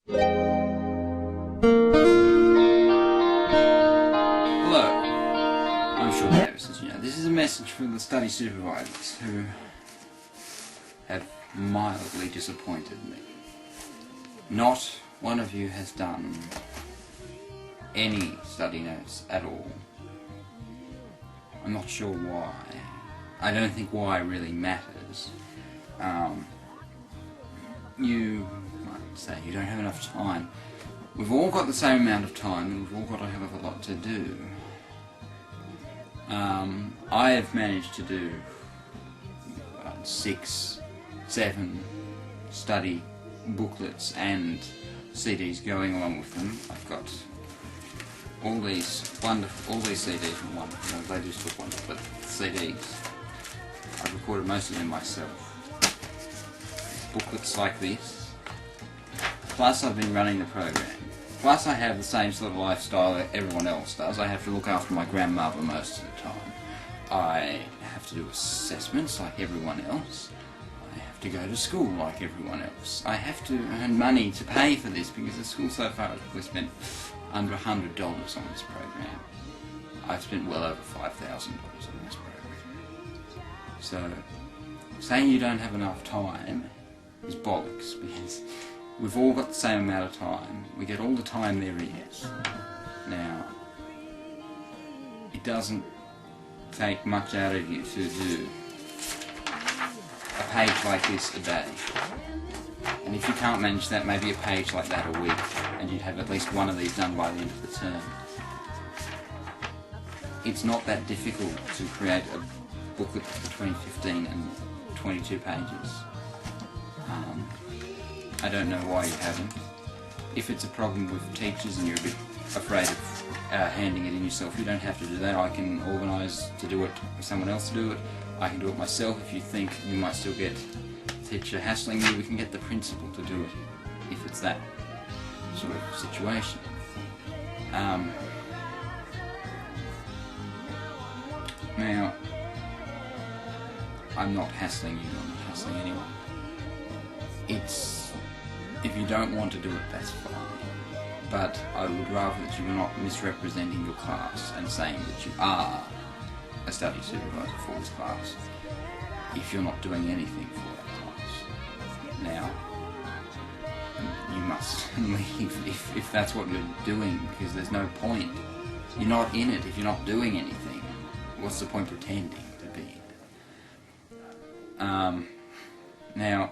Hello, I'm Sean Davis, as you know. This is a message from the study supervisors who have mildly disappointed me. Not one of you has done any study notes at all. I'm not sure why. I don't think why really matters. You might say you don't have enough time. We've all got the same amount of time and we've all got a hell of a lot to do. I have managed to do 6, 7 study booklets and CDs going along with them. I've got all these CDs are wonderful. Well, they do still wonderful, but CDs. I've recorded most of them myself. Booklets like this. Plus I've been running the program. Plus I have the same sort of lifestyle that everyone else does. I have to look after my grandmother most of the time. I have to do assessments like everyone else. I have to go to school like everyone else. I have to earn money to pay for this because the school so far has probably spent under $100 on this program. I've spent well over $5,000 on this program. So, saying you don't have enough time is bollocks, because we've all got the same amount of time. We get all the time there is. Now, it doesn't take much out of you to do a page like this a day. And if you can't manage that, maybe a page like that a week, and you'd have at least one of these done by the end of the term. It's not that difficult to create a booklet between 15 and 22 pages. I don't know why you haven't. If it's a problem with teachers and you're a bit afraid of handing it in yourself, you don't have to do that. I can organise to do it for someone else to do it. I can do it myself. If you think you might still get a teacher hassling you, we can get the principal to do it, if it's that sort of situation. Now, I'm not hassling you, I'm not hassling anyone. If you don't want to do it, that's fine. But I would rather that you were not misrepresenting your class and saying that you are a study supervisor for this class if you're not doing anything for that class. Now, you must leave if that's what you're doing, because there's no point. You're not in it if you're not doing anything. What's the point pretending to be in it? Now,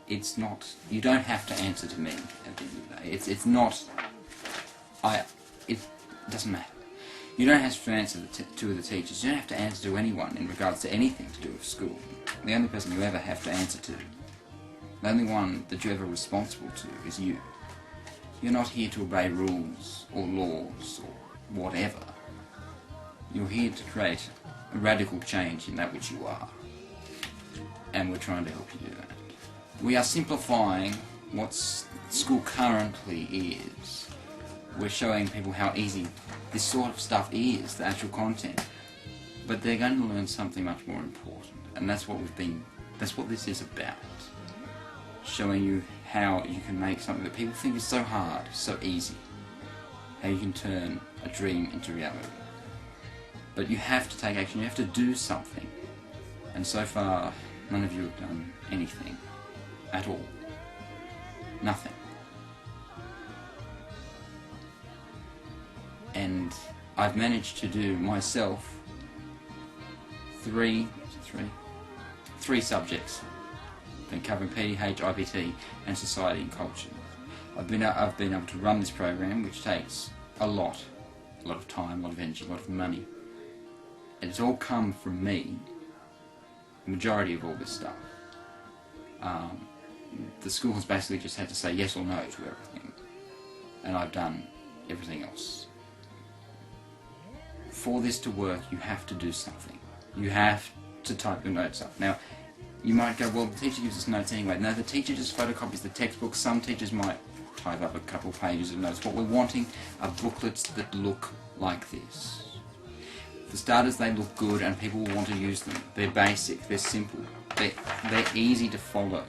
it's not, you don't have to answer to me at the end of the day. It's not, it doesn't matter. You don't have to answer to the teachers. You don't have to answer to anyone in regards to anything to do with school. The only person you ever have to answer to, the only one that you're ever responsible to, is you. You're not here to obey rules or laws or whatever. You're here to create a radical change in that which you are. And we're trying to help you do that. We are simplifying what school currently is. We're showing people how easy this sort of stuff is, the actual content. But they're going to learn something much more important. And that's what that's what this is about. Showing you how you can make something that people think is so hard, so easy. How you can turn a dream into reality. But you have to take action, you have to do something. And so far, none of you have done anything. At all. Nothing. And I've managed to do myself three subjects. I've been covering PDH, IPT and Society and Culture. I've been able to run this program, which takes a lot of time, a lot of energy, a lot of money. And it's all come from me, the majority of all this stuff. The school has basically just had to say yes or no to everything, and I've done everything else. For this to work, you have to do something. You have to type your notes up. Now, you might go, well, the teacher gives us notes anyway. No, the teacher just photocopies the textbook. Some teachers might type up a couple pages of notes. What we're wanting are booklets that look like this. For starters, they look good and people will want to use them. They're basic, they're simple, they're easy to follow.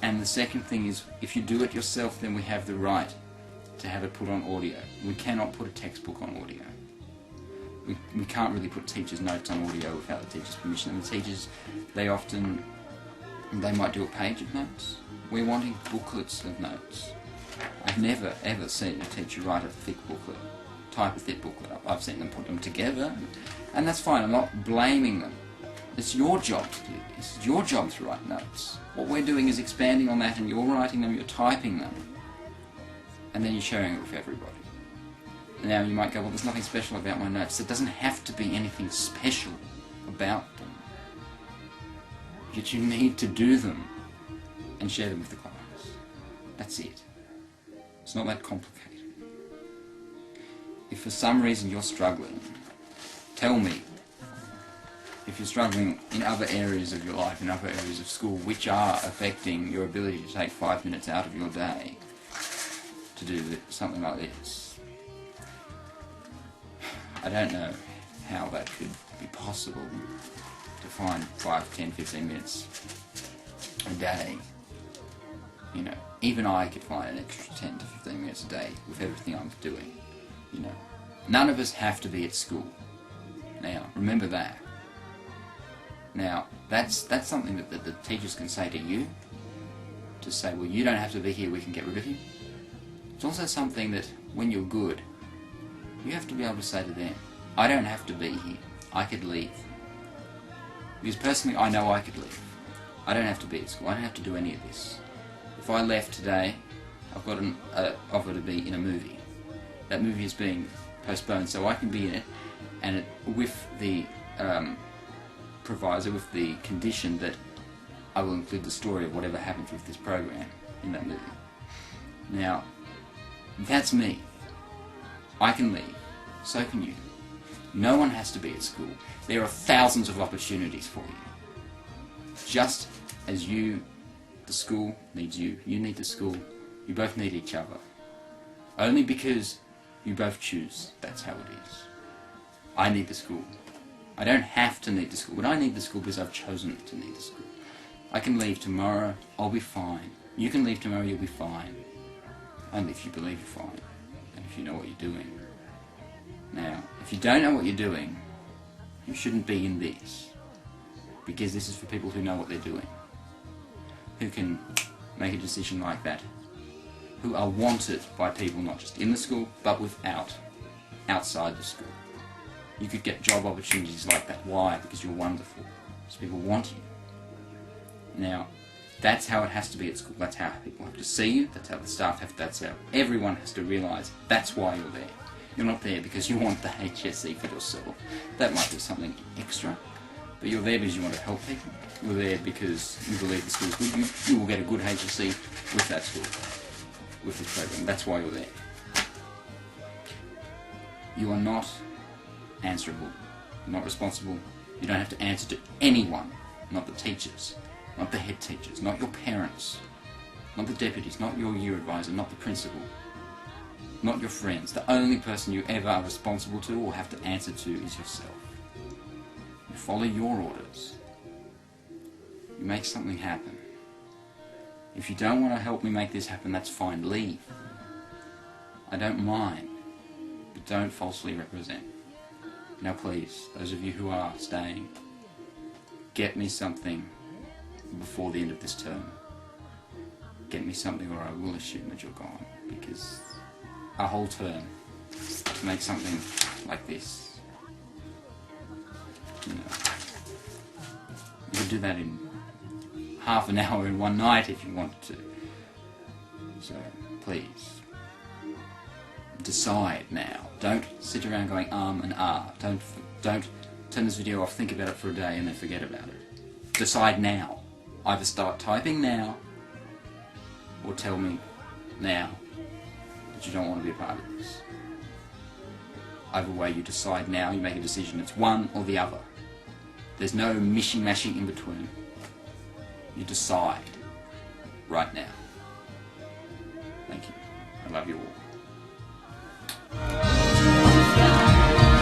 And the second thing is, if you do it yourself, then we have the right to have it put on audio. We cannot put a textbook on audio. We can't really put teachers' notes on audio without the teacher's permission. And the teachers, they might do a page of notes. We're wanting booklets of notes. I've never ever seen a teacher write a thick booklet, type a thick booklet up. I've seen them put them together, and that's fine. I'm not blaming them. It's your job to do this. It's your job to write notes. What we're doing is expanding on that, and you're writing them, you're typing them, and then you're sharing it with everybody. Now you might go, well, there's nothing special about my notes. There doesn't have to be anything special about them. Yet you need to do them and share them with the class. That's it. It's not that complicated. If for some reason you're struggling, tell me. If you're struggling in other areas of your life, in other areas of school, which are affecting your ability to take 5 minutes out of your day to do something like this. I don't know how that could be possible, to find 5, 10, 15 minutes a day. You know, even I could find an extra 10 to 15 minutes a day with everything I'm doing. You know, none of us have to be at school. Now, remember that. Now, that's something that the teachers can say to you, to say, well, you don't have to be here, we can get rid of you. It's also something that, when you're good, you have to be able to say to them, I don't have to be here, I could leave. Because personally, I know I could leave. I don't have to be at school, I don't have to do any of this. If I left today, I've got an offer to be in a movie. That movie is being postponed, so I can be in it, and with the proviso, with the condition that I will include the story of whatever happens with this program in that movie. Now, that's me. I can leave. So can you. No one has to be at school. There are thousands of opportunities for you. Just as the school needs you, you need the school, you both need each other. Only because you both choose, that's how it is. I need the school. I don't have to need the school, but I need the school because I've chosen to need the school. I can leave tomorrow, I'll be fine. You can leave tomorrow, you'll be fine. Only if you believe you're fine, and if you know what you're doing. Now, if you don't know what you're doing, you shouldn't be in this. Because this is for people who know what they're doing. Who can make a decision like that. Who are wanted by people not just in the school, but outside the school. You could get job opportunities like that. Why? Because you're wonderful. Because people want you. Now, that's how it has to be at school. That's how people have to see you. That's how the staff have to. That's how everyone has to realise that's why you're there. You're not there because you want the HSC for yourself. That might be something extra. But you're there because you want to help people. You're there because you believe the school's good. You will get a good HSC with that school, with this program. That's why you're there. You are not answerable. You're not responsible. You don't have to answer to anyone. Not the teachers. Not the head teachers. Not your parents. Not the deputies. Not your year advisor. Not the principal. Not your friends. The only person you ever are responsible to or have to answer to is yourself. You follow your orders. You make something happen. If you don't want to help me make this happen, that's fine. Leave. I don't mind. But don't falsely represent. Now please, those of you who are staying, get me something before the end of this term. Get me something or I will assume that you're gone. Because a whole term to make something like this, you know, you could do that in half an hour in one night if you wanted to. So please, decide now. Don't sit around going and ah. Don't turn this video off, think about it for a day and then forget about it. Decide now. Either start typing now or tell me now that you don't want to be a part of this. Either way, you decide now, you make a decision. It's one or the other. There's no mishing-mashing in between. You decide right now. Thank you. I love you all.